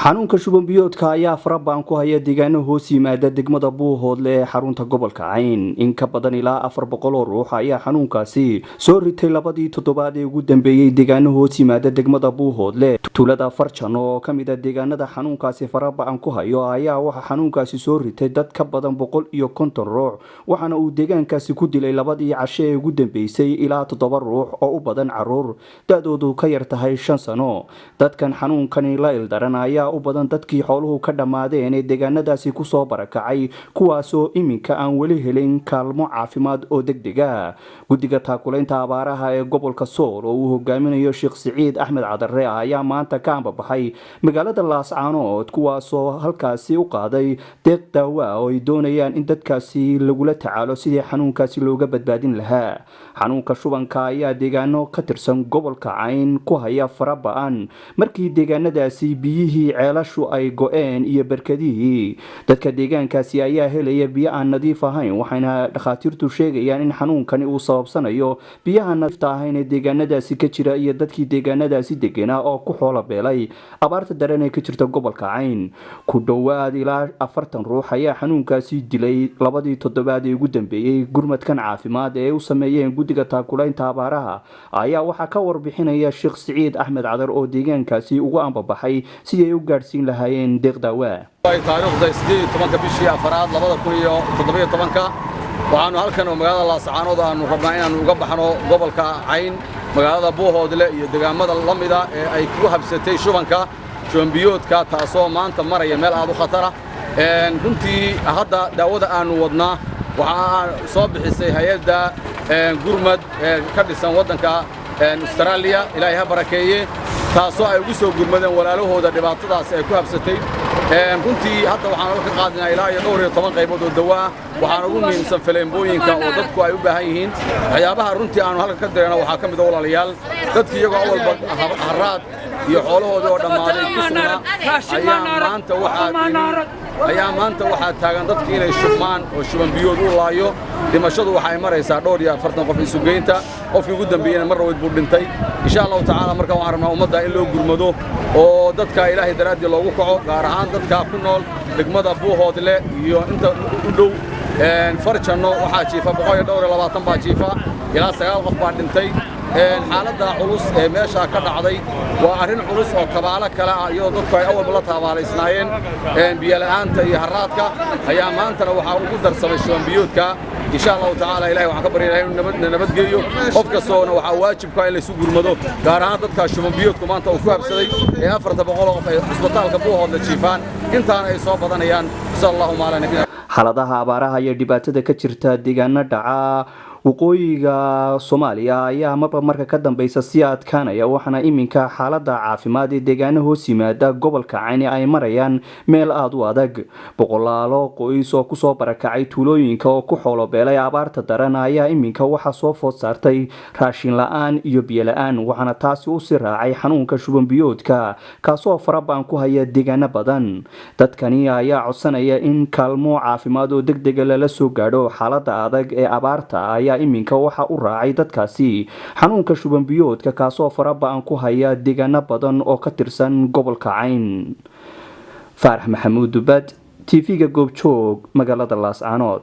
xanuunka shuban biyoodka ayaa farabaan ku haya deegaano hoos yimaada degmada Buuhoodle ee xarunta gobolka Cayn. In ka badan ilaa 400 oo ruux ayaa xanuunkaasi soo ritay labadii toddobaad ee ugu dambeeyay deegaano hoos yimaada degmada Buuhoodle. Tuulada Farjan oo kamid ah deegaanada xanuunkaasi farabaan ku hayo ayaa waxa xanuunkaasi soo ritay dad ka badan 150 ruux, waxaana uu deegaankaasi ku dilay labadii casho ee ugu dambeysay ilaa 7 ruux oo u badan caruur dadoodu ka yar tahay 5 sano. Dadkan xanuunkani la ildaran ayaa u badan dadkii xooluhu ka dhamaadeen ee deegaanadaasi ku soo barakacay, kuwaasoo iminka aan weli helin kaalmo caafimaad oo degdeg ah. Guddiga taakulaynta abaaraha ee gobolka Sool oo uu hogaaminayo Sheekh Siciid Axmed Cadare ayaa maanta ka ambabaxay magaalada Laascaanood, kuwaasoo halkaasi u qaaday deeq daawo ah oo ay doonayaan in dadkaasi lagula tacaalo sidii xanuunkaasi looga badbaadin lahaa. Xanuunka shubanka ayaa deegaano ka tirsan gobolka Cayn ku haya farabaan markii deegaanadaasi biyihii ceelashu ay go'een iyo barkadihii. Dadka deegaankaasi ayaa helaya biyo aan nadiif ahayn, waxayna dhakhaatiirtu sheegayaan in xanuunkani uu sababsanayo biyaha nadiifta ahayn ee deegaanadaasi ka jira iyo dadkii deegaanadaasi deganaa oo ku xoolo beelay abaarta daran ee ka jirta gobolka Cayn. Ku dhowaad ilaa 40 ruux ayaa xanuunkaasi dilay labadii toddobaad ee ugu dambeeyay. Gurmadkan caafimaad ee u sameeyeen guddiga taakulaynta abaaraha ayaa waxaa ka warbixinaya Sheekh Siciid Axmed Cadare oo deegaankaasi ugu ambabaxay sidii ay u gaarsiin lahaayeen deeq daawo. taariikhda 18 bishii afraad 2017 waxaanu halkan magaalada Laascaanood aanu rabnaa inaanu uga baxno gobolka Cayn, magaalada Buuhoodle iyo deegaamada lamida ee ay ku habsatay shuban biyoodka, taasoo maanta maraya meel aad u khatar ah. runtii hadda daawada aanu wadnaa waxaa soo bixisay hay'adda gurmad ka dhisan wadanka Australia, ilaahay ha barakeeye, taasoo ay ugu soo gurmadeen walaalahooda dhibaatadaas ay ku habsatay. runtii hadda waxaan ka qaadnaa ilaa iyo 12 qaybood oo dawaa, waxaan ugu muhiimsan faleembooyinka oo dadku ay u baahan yihiin. waxyaabaha runtii aanu halka ka dirana waxaa ka mid ah walaalayaal, dadkii iyagoo awalba harraad iyo xoolahooda oo dhammaaday ku sugnaa ayaa maanta waxaa taagan dadkii inay shubmaan oo shuban biyood u laayo. dhimashadu waxay maraysaa 40 qof isu geynta, qofkii ugu dambeeyayna mar raweyd buu dhintay. insha Allah tacaala marka waxaan rabnaa ummadda in loo gurmado oo dadka ilaahay daraadii loogu kaco, gaar ahaan dadka ku nool degmada Buuhoodle iyo inta u dhow Farjanno waxaa jiifa 120 baa jiifa, ilaa 9 qof baa dhintay. xaaladda culus ee meesha ka dhacday waa arrin culus oo kabaala kala ah, iyadoo dadku ay awalba la tabaalaysnaayeen biyo la'aanta iyo harraadka ayaa maantana waxaa ugu darsamay shuban biyoodka. insha Allah tacaala ilaahay waxaan ka baryaynaa inuu nabadgeliyo qof kastoona waxaa waajibka in la isu gurmado, gaar ahaan dadka shuban biyoodku maanta uu ku habsaday ee 400 qof ay isbitaalka Buuhoodle jiifaan, intaana ay soo badanayaan. sallallahu ala nabiyina. xaaladaha abaaraha iyo dhibaatada ka jirta deegaanada dhaca waqooyiga Soomaaliya ayaa marka ka dambaysa si adkaanaya, waxaana iminka xaaladda caafimaad ee deegaano hoos yimaada gobolka Cayn ay marayaan meel aad u adag. boqolaalo qoys oo ku soo barakacay tuulooyinka oo ku xoolo beelay abaarta daran ayaa iminka waxa soo food saartay raashin la'aan iyo biyo la'aan, waxaana taasi u sii raacay xanuunka shuban biyoodka kaasoo farabaan ku haya deegaano badan. dadkani ayaa codsanaya in kaalmo caafimaad oo degdeg ah lala soo gaadho. xaaladda adag ee abaarta ayaa iminka waxa u raacay dadkaasi xanuunka shuban biyoodka kaasoo farabaan ku haya deegaano badan oo ka tirsan gobolka Cayn. Faarax Maxamuud Dubad, TV-ga Goobjoog, magaalada Laascaanood.